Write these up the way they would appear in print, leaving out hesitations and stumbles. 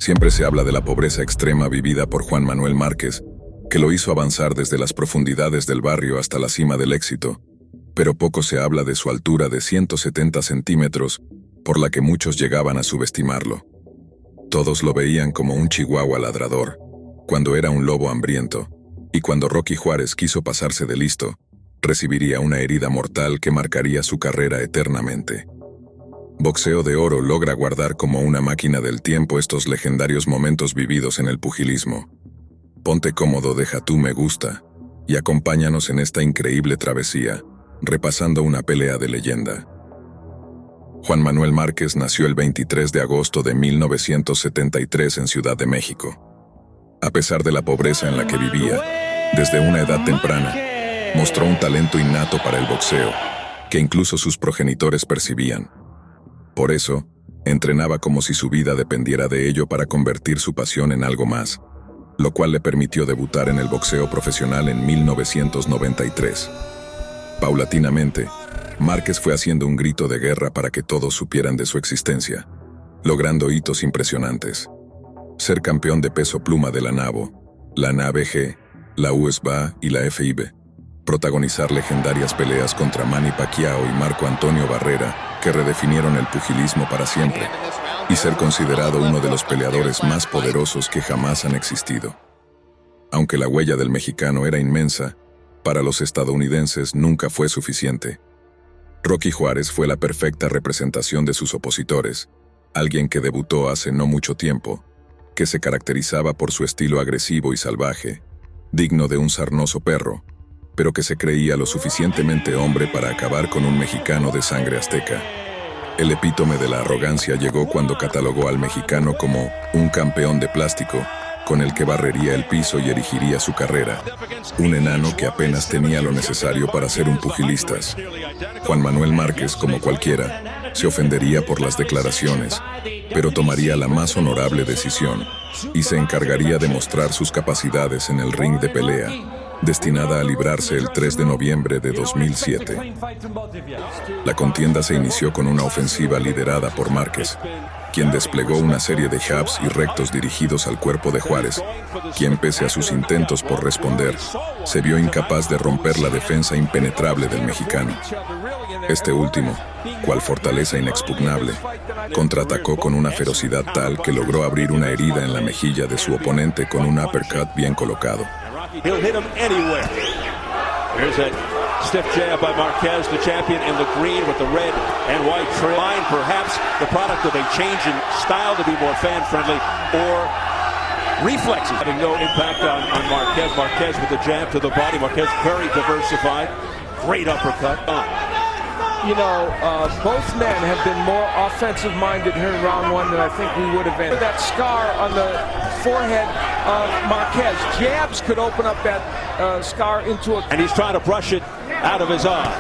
Siempre se habla de la pobreza extrema vivida por Juan Manuel Márquez, que lo hizo avanzar desde las profundidades del barrio hasta la cima del éxito, pero poco se habla de su altura de 170 centímetros, por la que muchos llegaban a subestimarlo. Todos lo veían como un chihuahua ladrador, cuando era un lobo hambriento, y cuando Rocky Juárez quiso pasarse de listo, recibiría una herida mortal que marcaría su carrera eternamente. Boxeo de Oro logra guardar como una máquina del tiempo estos legendarios momentos vividos en el pugilismo. Ponte cómodo, deja tu me gusta, y acompáñanos en esta increíble travesía, repasando una pelea de leyenda. Juan Manuel Márquez nació el 23 de agosto de 1973 en Ciudad de México. A pesar de la pobreza en la que vivía, desde una edad temprana, mostró un talento innato para el boxeo, que incluso sus progenitores percibían. Por eso, entrenaba como si su vida dependiera de ello para convertir su pasión en algo más, lo cual le permitió debutar en el boxeo profesional en 1993. Paulatinamente, Márquez fue haciendo un grito de guerra para que todos supieran de su existencia, logrando hitos impresionantes. Ser campeón de peso pluma de la NABO, la NABG, la USBA y la FIB. Protagonizar legendarias peleas contra Manny Pacquiao y Antonio Barrera, que redefinieron el pugilismo para siempre, y ser considerado uno de los peleadores más poderosos que jamás han existido. Aunque la huella del mexicano era inmensa, para los estadounidenses nunca fue suficiente. Rocky Juárez fue la perfecta representación de sus opositores, alguien que debutó hace no mucho tiempo, que se caracterizaba por su estilo agresivo y salvaje, digno de un sarnoso perro, pero que se creía lo suficientemente hombre para acabar con un mexicano de sangre azteca. El epítome de la arrogancia llegó cuando catalogó al mexicano como un campeón de plástico, con el que barrería el piso y erigiría su carrera. Un enano que apenas tenía lo necesario para ser un pugilista. Juan Manuel Márquez, como cualquiera, se ofendería por las declaraciones, pero tomaría la más honorable decisión y se encargaría de mostrar sus capacidades en el ring de pelea, destinada a librarse el 3 de noviembre de 2007. La contienda se inició con una ofensiva liderada por Márquez, quien desplegó una serie de jabs y rectos dirigidos al cuerpo de Juárez, quien pese a sus intentos por responder, se vio incapaz de romper la defensa impenetrable del mexicano. Este último, cual fortaleza inexpugnable, contraatacó con una ferocidad tal que logró abrir una herida en la mejilla de su oponente con un uppercut bien colocado. He'll hit him anywhere. Here's a stiff jab by Marquez, the champion in the green with the red and white trim. Perhaps the product of a change in style to be more fan-friendly, or reflexes having no impact on Marquez. Marquez with the jab to the body. Marquez very diversified. Great uppercut. You know, both men have been more offensive-minded here in round one than I think we would have been. That scar on the forehead of Marquez. Jabs could open up that scar into a... And he's trying to brush it out of his eye.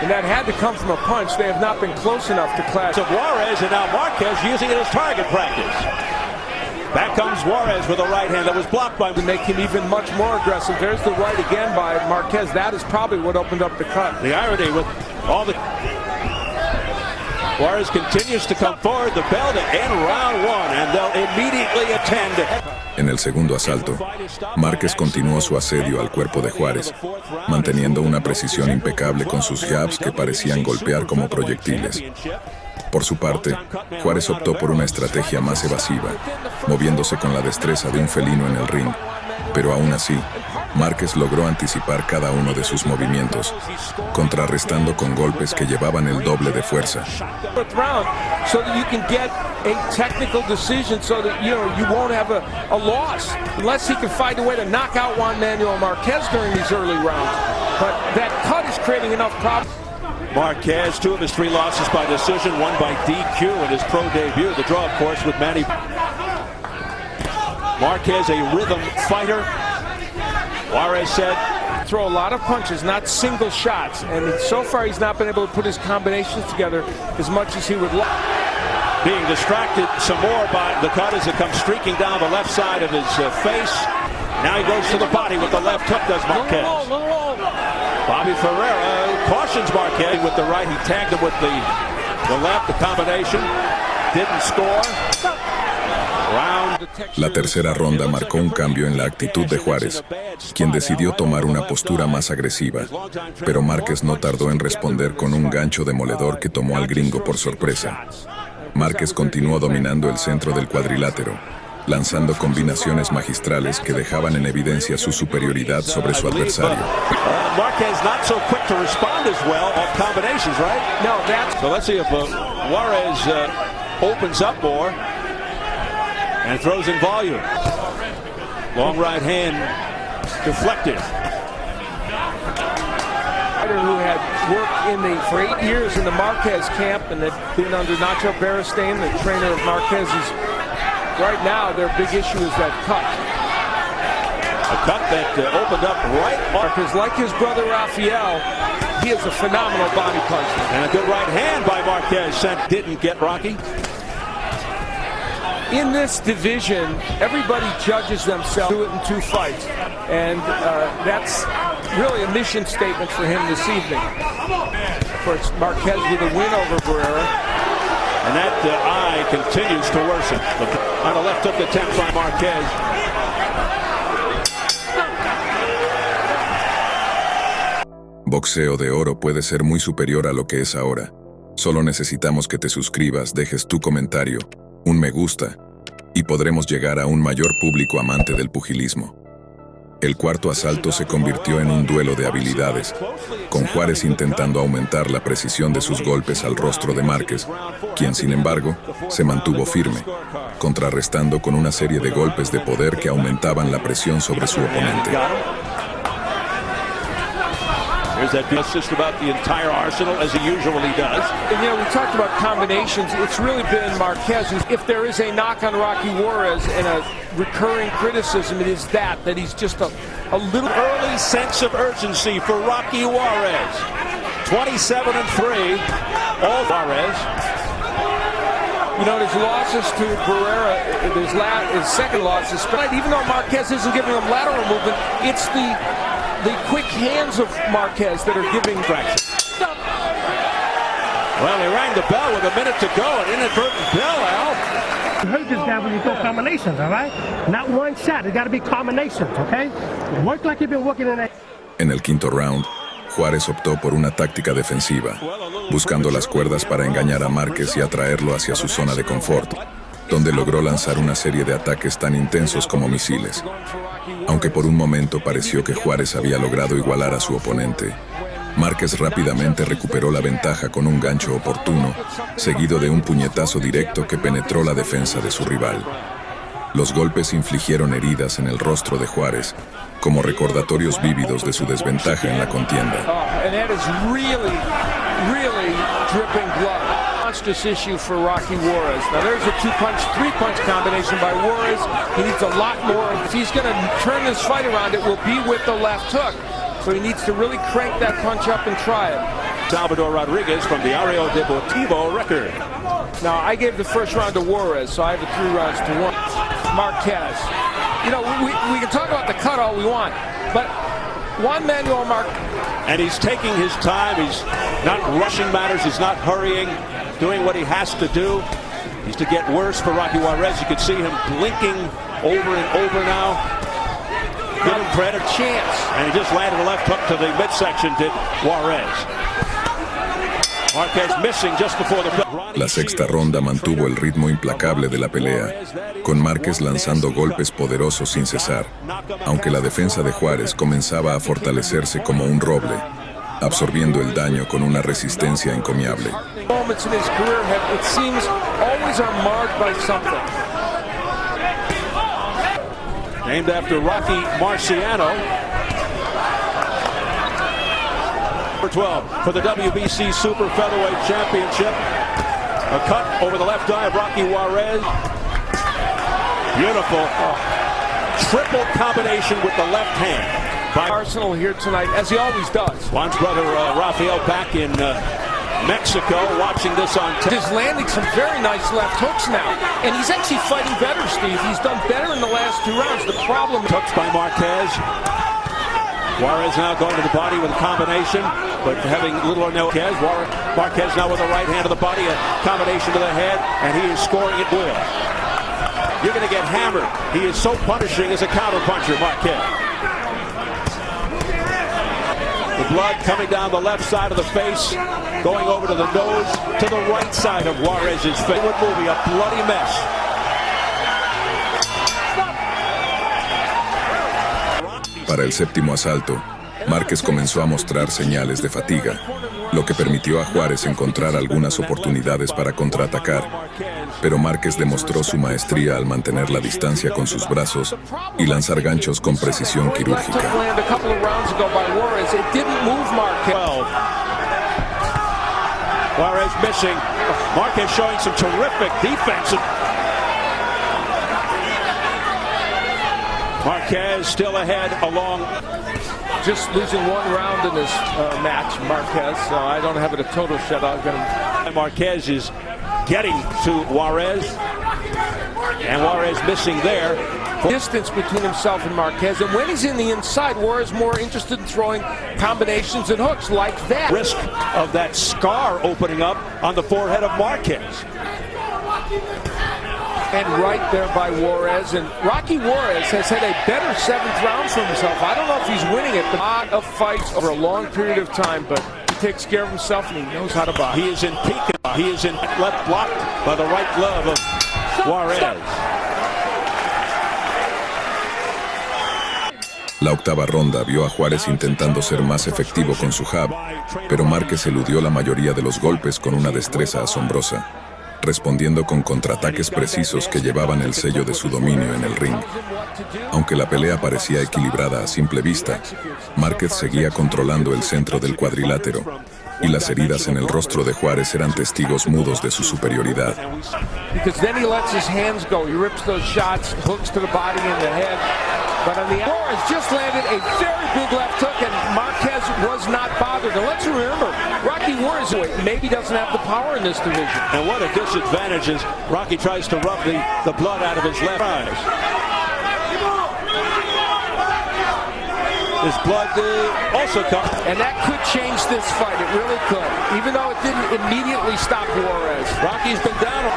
And that had to come from a punch. They have not been close enough to clash. So Juarez, and now Marquez using it as target practice. Back comes Juarez with a right hand that was blocked by... To make him even much more aggressive. There's the right again by Marquez. That is probably what opened up the cut. The irony with all the... Juarez continues to come forward, the bell to end round one, and they'll immediately attend. En el segundo asalto, Márquez continuó su asedio al cuerpo de Juárez, manteniendo una precisión impecable con sus jabs que parecían golpear como proyectiles. Por su parte, Juárez optó por una estrategia más evasiva, moviéndose con la destreza de un felino en el ring, pero aún así, Márquez logró anticipar cada uno de sus movimientos, contrarrestando con golpes que llevaban el doble de fuerza. So that you can get a technical decision so that you won't have a loss, unless he can find a way to knock out Juan Manuel Marquez during these early rounds. But that cut is creating enough problems. Marquez, 2 of his 3 losses by decision, 1 by DQ in his pro debut. The draw, of course, with Manny. Marquez, a rhythm fighter. Juarez said, throw a lot of punches, not single shots, and so far he's not been able to put his combinations together as much as he would like. Being distracted some more by the cut as it comes streaking down the left side of his face. Now he goes to the body with the left hook, does Marquez. Bobby Ferreira cautions Marquez with the right. He tagged him with the left, the combination. Didn't score. Round La tercera ronda marcó un cambio en la actitud de Juárez, quien decidió tomar una postura más agresiva, pero Márquez no tardó en responder con un gancho demoledor que tomó al gringo por sorpresa. Márquez continuó dominando el centro del cuadrilátero, lanzando combinaciones magistrales que dejaban en evidencia su superioridad sobre su adversario. Marquez not so quick to respond as well on combinations, right? No, that's... So let's see if Juárez opens up more and throws in volume. Long right hand deflected. Who had worked for 8 years in the Marquez camp and had been under Nacho Beristain, the trainer of Marquez's. Right now, their big issue is that cut. A cut that opened up right on. Because like his brother Rafael, he is a phenomenal body puncher. And a good right hand by Marquez didn't get Rocky. In this division, everybody judges themselves do it in 2 fights. And that's really a mission statement for him this evening. Of course, Marquez with a win over Barrera. And that eye continues to worsen. On the left hook attempt by Marquez. Boxeo de Oro puede ser muy superior a lo que es ahora. Solo necesitamos que te suscribas, dejes tu comentario, un me gusta, y podremos llegar a un mayor público amante del pugilismo. El cuarto asalto se convirtió en un duelo de habilidades, con Juárez intentando aumentar la precisión de sus golpes al rostro de Márquez, quien sin embargo se mantuvo firme, contrarrestando con una serie de golpes de poder que aumentaban la presión sobre su oponente. There's that just about the entire arsenal as he usually does. And you know, we talked about combinations. It's really been Marquez. If there is a knock on Rocky Juárez and a recurring criticism, it is that he's just a little early sense of urgency for Rocky Juárez. 27-3, all Juárez. You know, his losses to Barrera, his second losses, even though Marquez isn't giving him lateral movement, it's the quick hands of Marquez that are giving traction. Well, they rang the bell with a minute to go, an inadvertent bell, Al. You hurt this guy when you throw combinations, all right? Not one shot, it's got to be combinations, okay? Work like you've been working in that. En el quinto round, Juárez optó por una táctica defensiva, buscando las cuerdas para engañar a Márquez y atraerlo hacia su zona de confort, donde logró lanzar una serie de ataques tan intensos como misiles. Aunque por un momento pareció que Juárez había logrado igualar a su oponente, Márquez rápidamente recuperó la ventaja con un gancho oportuno, seguido de un puñetazo directo que penetró la defensa de su rival. Los golpes infligieron heridas en el rostro de Juárez, como recordatorios vívidos de su desventaja en la contienda. Monstrous issue for Rocky Juárez. Now there's a 2-punch, 3-punch combination by Juárez. He needs a lot more. If he's going to turn this fight around, it will be with the left hook. So he needs to really crank that punch up and try it. Salvador Rodriguez from the Areo Deportivo record. Now I gave the first round to Juárez, so I have a 3 rounds to 1. Marquez. You know, we can talk about the cut all we want, but Juan Manuel Marquez. And he's taking his time. He's not rushing matters. He's not hurrying. Doing what he has to do. He's to get worse for Rocky Juárez. You can see him blinking over and over now. Give him credit. Chance. And he just landed a left hook to the midsection, did Juárez. Marquez missing just before the... La sexta ronda mantuvo el ritmo implacable de la pelea, con Márquez lanzando golpes poderosos sin cesar, aunque la defensa de Juárez comenzaba a fortalecerse como un roble, absorbiendo el daño con una resistencia encomiable. Moments in his career it seems always are marred by something. Named after Rocky Marciano. Number 12 for the WBC Super Featherweight Championship. A cut over the left eye of Rocky Juárez. Beautiful. Triple combination with the left hand. By Arsenal here tonight, as he always does. Juan's brother Rafael back in Mexico watching this on TV. He's landing some very nice left hooks now. And he's actually fighting better, Steve. He's done better in the last 2 rounds. The problem... Hooks by Marquez. Juárez now going to the body with a combination, but having little or no Marquez. Marquez now with the right hand to the body, a combination to the head, and he is scoring at will. you're going to get hammered. He is so punishing as a counterpuncher, Marquez. The blood coming down the left side of the face, going over to the nose, to the right side of Juarez's face. Movie, a bloody mess. Para el séptimo asalto, Márquez comenzó a mostrar señales de fatiga, lo que permitió a Juárez encontrar algunas oportunidades para contraatacar, pero Márquez demostró su maestría al mantener la distancia con sus brazos y lanzar ganchos con precisión quirúrgica. Juárez missing. Marquez showing some terrific defense. Marquez still ahead along. Just losing one round in this match, Marquez. So I don't have it a total shutout. Marquez is getting to Juarez, and Juarez missing there. Distance between himself and Marquez, and when he's in the inside, Juarez more interested in throwing combinations and hooks like that. Risk of that scar opening up on the forehead of Marquez. And right there by Juarez, and Rocky Juárez has had a better seventh round for himself. I don't know if he's winning it, but a lot of fights over a long period of time, but he takes care of himself and he knows how to box. He is in peak. He is in left blocked by the right glove of Juarez. La octava ronda vio a Juárez intentando ser más efectivo con su jab, pero Márquez eludió la mayoría de los golpes con una destreza asombrosa, respondiendo con contraataques precisos que llevaban el sello de su dominio en el ring. Aunque la pelea parecía equilibrada a simple vista, Márquez seguía controlando el centro del cuadrilátero, y las heridas en el rostro de Juárez eran testigos mudos de su superioridad. Because then he lets his hands go. He rips those shots, hooks to the body and the head. But on the Juárez just landed a very big left hook, and Marquez was not bothered. And let's remember, Rocky Juárez maybe doesn't have the power in this division. And what a disadvantage as Rocky tries to rub the blood out of his left eyes. His blood also comes. And that could change this fight. It really could. Even though it didn't immediately stop Juárez. Rocky's been down.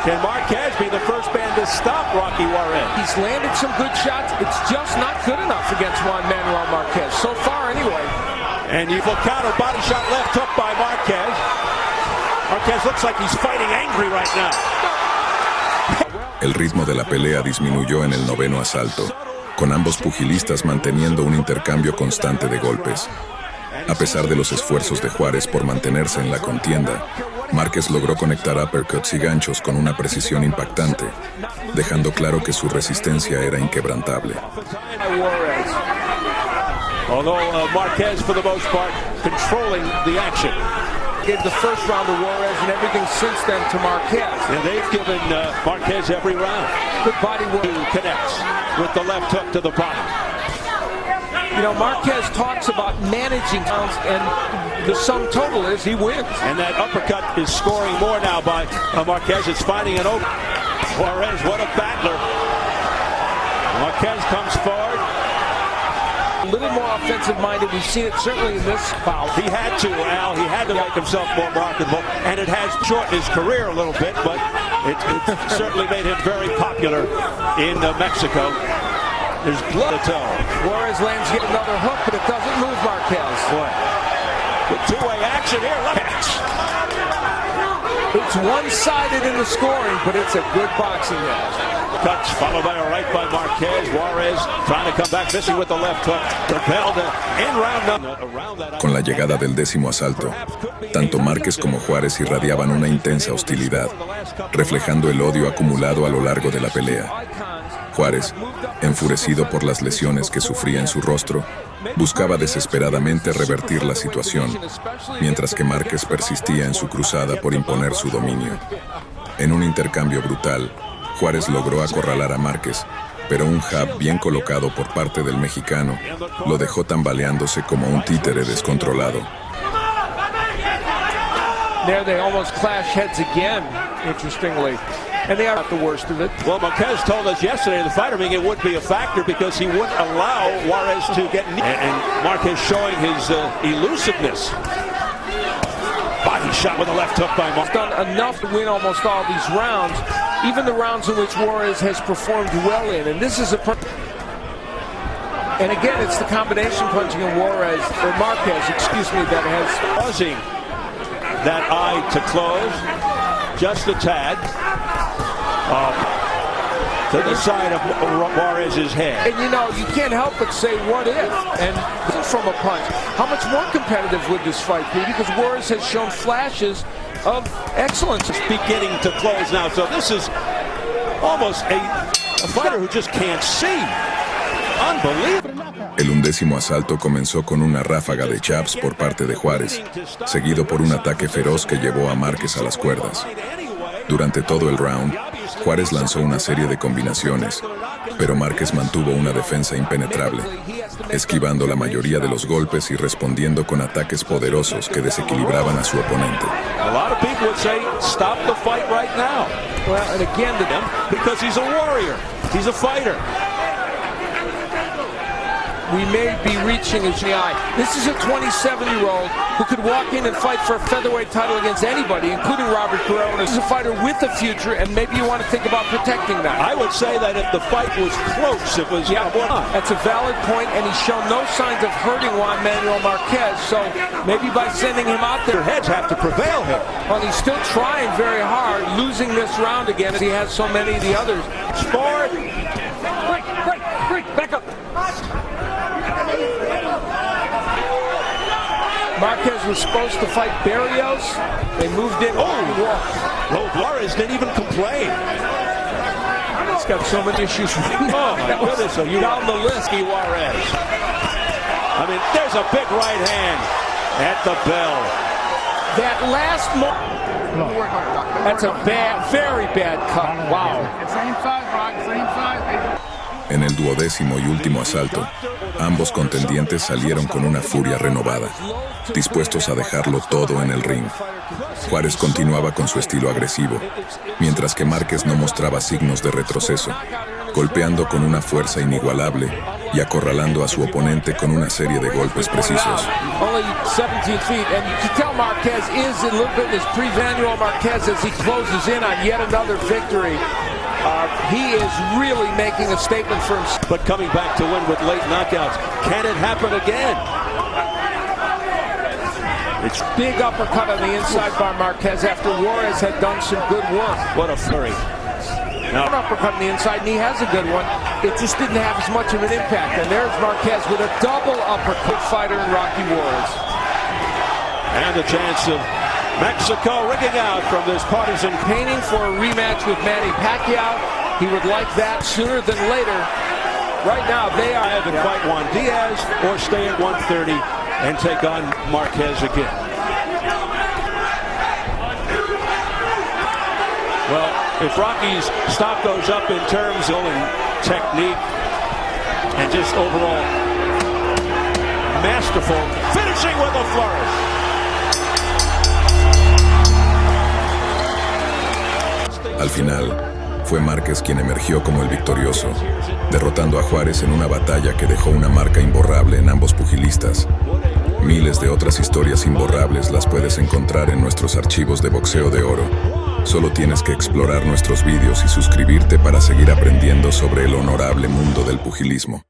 Can Marquez be the first man to stop Rocky Juárez? He's landed some good shots. It's just not good enough against Juan Manuel Marquez. So far, anyway. And you will counter body shot left hook by Marquez. Marquez looks like he's fighting angry right now. El ritmo de la pelea disminuyó en el noveno asalto, con ambos pugilistas manteniendo un intercambio constante de golpes. A pesar de los esfuerzos de Juárez por mantenerse en la contienda, Márquez logró conectar uppercuts y ganchos con una precisión impactante, dejando claro que su resistencia era inquebrantable. Although Marquez, for the most part, controlling the action. Gave the first round to Juárez and everything since then to Marquez. And they've given Marquez every round. Good body work. Who connects with the left hook to the body. You know, Marquez talks about managing rounds, and the sum total is he wins. And that uppercut is scoring more now by Marquez. It's finding an open. Juárez, what a battler. Marquez comes forward. A little more offensive-minded. We've seen it certainly in this bout. He had to, Al. He had to make himself more marketable, and it has shortened his career a little bit, but it certainly made him very popular in Mexico. There's blood to tell. Juárez lands yet another hook, but it doesn't move Marquez. Boy, with two-way action here. It's one-sided in the scoring, but it's a good boxing match. Cuts followed by a right by Marquez. Juárez trying to come back, missing with the left hook. Repelled in round. Con la llegada del décimo asalto, tanto Márquez como Juárez irradiaban una intensa hostilidad, reflejando el odio acumulado a lo largo de la pelea. Juárez, enfurecido por las lesiones que sufría en su rostro, buscaba desesperadamente revertir la situación, mientras que Márquez persistía en su cruzada por imponer su dominio. En un intercambio brutal, Juárez logró acorralar a Márquez, pero un jab bien colocado por parte del mexicano lo dejó tambaleándose como un títere descontrolado. There they almost clash heads again, interestingly. And they are not the worst of it. Well, Marquez told us yesterday in the fighter meeting it would be a factor because he wouldn't allow Juárez to get... And Marquez showing his elusiveness. Body He shot with a left hook by Marquez. Done enough to win almost all these rounds, even the rounds in which Juarez has performed well in. And this is and again, it's the combination punching of Juarez, or Marquez, excuse me, that has causing that eye to close just a tad to the side of Juarez's head. And you know, you can't help but say, what if? And from a punch, how much more competitive would this fight be? Because Juarez has shown flashes of excellence. It's beginning to close now, so this is almost a fighter who just can't see. Unbelievable. El 11º asalto comenzó con una ráfaga de jabs por parte de Juárez, seguido por un ataque feroz que llevó a Márquez a las cuerdas. Durante todo el round, Juárez lanzó una serie de combinaciones, pero Márquez mantuvo una defensa impenetrable, esquivando la mayoría de los golpes y respondiendo con ataques poderosos que desequilibraban a su oponente. A lot of people would say, stop the fight right now. Well, and again, because he's a warrior, he's a fighter. We may be reaching his eye. This is a 27-year-old who could walk in and fight for a featherweight title against anybody, including Robert Guerrero. This is a fighter with a future, and maybe you want to think about protecting that. I would say that if the fight was close, it was... Yeah, that's a valid point, and he's shown no signs of hurting Juan Manuel Marquez, so maybe by sending him out there... Their heads have to prevail here. Well, he's still trying very hard, losing this round again as he has so many of the others. Sport! Break, back up. Marquez was supposed to fight Barrios. They moved in. Oh, Juarez didn't even complain. He's got so many issues. Oh, my goodness. So you down the list, Juarez. I mean, there's a big right hand at the bell. That last that's a bad, very bad cut. Wow. Same side, Rock, same side. En el 12º y último asalto, ambos contendientes salieron con una furia renovada, dispuestos a dejarlo todo en el ring. Juárez continuaba con su estilo agresivo, mientras que Márquez no mostraba signos de retroceso, golpeando con una fuerza inigualable y acorralando a su oponente con una serie de golpes precisos. Only 17 feet, and you can tell Marquez is a little bit as pre-Manuel Marquez as he closes in on yet another victory. He is really making a statement for himself. But coming back to win with late knockouts, can it happen again? It's big uppercut on the inside by Marquez after Juarez had done some good work. What a flurry. Now, an uppercut on the inside, and he has a good one. It just didn't have as much of an impact. And there's Marquez with a double uppercut fighter in Rocky Juárez. And a chance of Mexico rigging out from this partisan. Painting for a rematch with Manny Pacquiao. He would like that sooner than later. Right now, they are either fight Juan Diaz or stay at 130 and take on Marquez again. Well, if Rocky's stock goes up in terms of technique and just overall masterful, finishing with a flourish. Al final, fue Márquez quien emergió como el victorioso, derrotando a Juárez en una batalla que dejó una marca imborrable en ambos pugilistas. Miles de otras historias imborrables las puedes encontrar en nuestros archivos de Boxeo de Oro. Solo tienes que explorar nuestros vídeos y suscribirte para seguir aprendiendo sobre el honorable mundo del pugilismo.